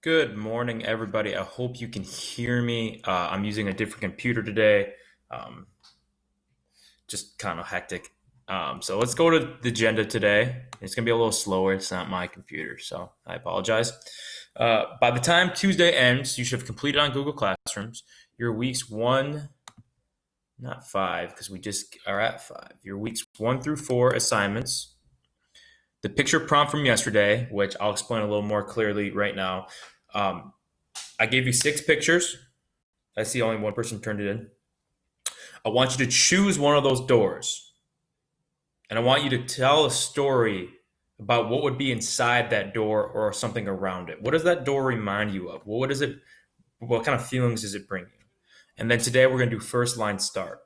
Good morning, everybody. I hope you can hear me. I'm using a different computer today. Um, just kind of hectic. So let's go to the agenda today. It's going to be a little slower. It's not my computer, so I apologize. By the time Tuesday ends, you should have completed on Google Classrooms your weeks one, not five, because we just are at five. Your weeks 1 through 4 assignments. The picture prompt from yesterday, which I'll explain a little more clearly right now. Um, I gave you 6 pictures. I see only one person turned it in. I want you to choose one of those doors. And I want you to tell a story about what would be inside that door or something around it. What does that door remind you of? What kind of feelings does it bring you? And then today we're going to do first line start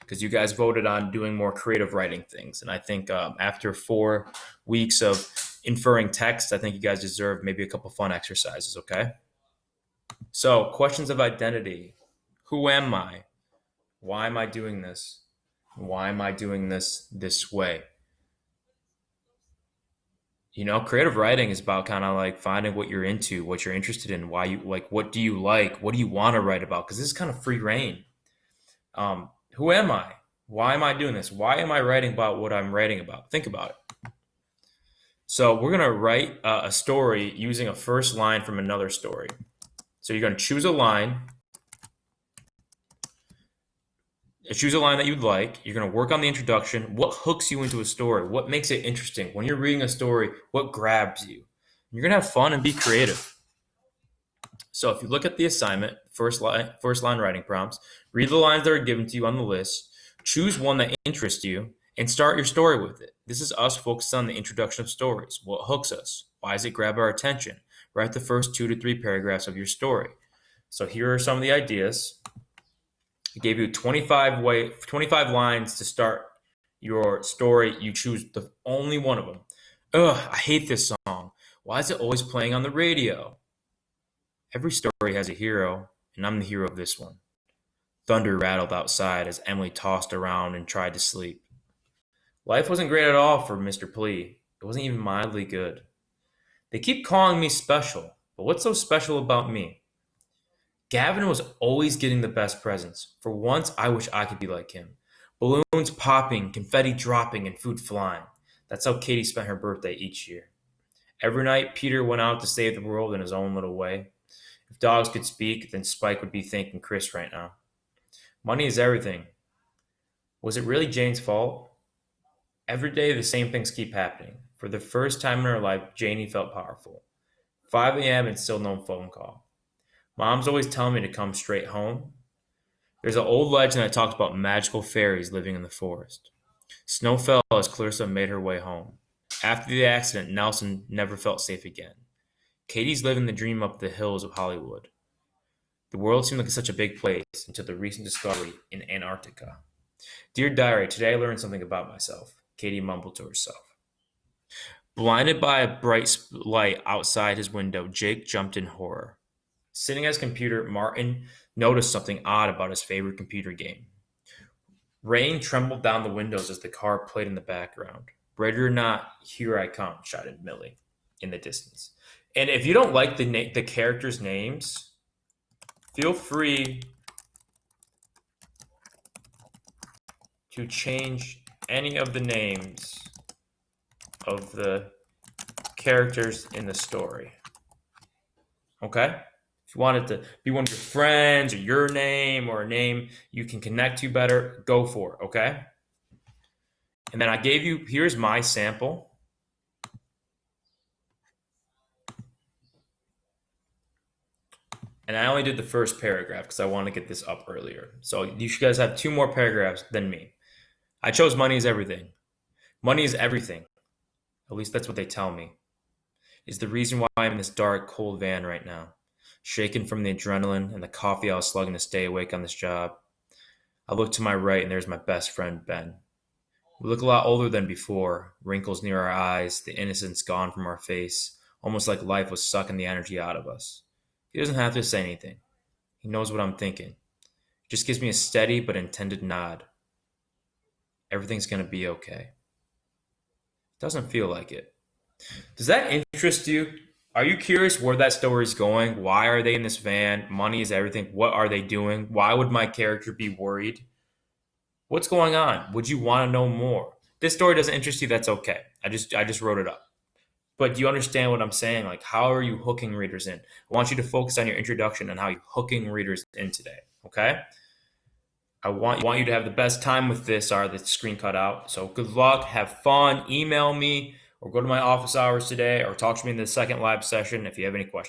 because you guys voted on doing more creative writing things. And I think after 4 weeks of inferring text, I think you guys deserve maybe a couple fun exercises, okay? So, questions of identity. Who am I? Why am I doing this? Why am I doing this way? Creative writing is about kind of like finding what you're into, what you're interested in, why you like, what do you like, what do you want to write about? Because this is kind of free reign. Who am I? Why am I doing this? Why am I writing about what I'm writing about? Think about it. So we're gonna write a story using a first line from another story. So you're gonna choose a line. Choose a line that you'd like. You're going to work on the introduction. What hooks you into a story? What makes it interesting? When you're reading a story, what grabs you? You're going to have fun and be creative. So if you look at the assignment, first line writing prompts, read the lines that are given to you on the list, choose one that interests you, and start your story with it. This is us focused on the introduction of stories. What hooks us? Why does it grab our attention? Write the first 2 to 3 paragraphs of your story. So here are some of the ideas. I gave you 25 lines to start your story. You choose the only one of them. Ugh, I hate this song. Why is it always playing on the radio? Every story has a hero, and I'm the hero of this one. Thunder rattled outside as Emily tossed around and tried to sleep. Life wasn't great at all for Mr. Plea. It wasn't even mildly good. They keep calling me special, but what's so special about me? Gavin was always getting the best presents. For once, I wish I could be like him. Balloons popping, confetti dropping, and food flying. That's how Katie spent her birthday each year. Every night, Peter went out to save the world in his own little way. If dogs could speak, then Spike would be thanking Chris right now. Money is everything. Was it really Jane's fault? Every day, the same things keep happening. For the first time in her life, Janie felt powerful. 5 a.m. and still no phone call. Mom's always telling me to come straight home. There's an old legend that talks about magical fairies living in the forest. Snow fell as Clarissa made her way home. After the accident, Nelson never felt safe again. Katie's living the dream up the hills of Hollywood. The world seemed like such a big place until the recent discovery in Antarctica. Dear Diary, today I learned something about myself. Katie mumbled to herself. Blinded by a bright light outside his window, Jake jumped in horror. Sitting at his computer, Martin noticed something odd about his favorite computer game. Rain trembled down the windows as the car played in the background. Ready or not, here I come, shouted Millie in the distance. And if you don't like the characters' names, feel free to change any of the names of the characters in the story. Okay? If you want it to be one of your friends or your name or a name you can connect to better, go for it, okay? And then I gave you, here's my sample. And I only did the first paragraph because I want to get this up earlier. So you guys have 2 more paragraphs than me. I chose money is everything. Money is everything. At least that's what they tell me. It's the reason why I'm in this dark, cold van right now. Shaken from the adrenaline and the coffee I was slugging to stay awake on this job. I look to my right and there's my best friend, Ben. We look a lot older than before, wrinkles near our eyes, the innocence gone from our face, almost like life was sucking the energy out of us. He doesn't have to say anything. He knows what I'm thinking. He just gives me a steady but intended nod. Everything's going to be okay. Doesn't feel like it. Does that interest you? Are you curious where that story is going? Why are they in this van? Money is everything. What are they doing? Why would my character be worried? What's going on? Would you want to know more? This story doesn't interest you, that's okay. I just wrote it up. But do you understand what I'm saying? Like, how are you hooking readers in? I want you to focus on your introduction and how you're hooking readers in today. Okay? I want you to have the best time with this. Sorry, the screen cut out. So good luck, have fun, email me, or go to my office hours today, or talk to me in the second live session if you have any questions.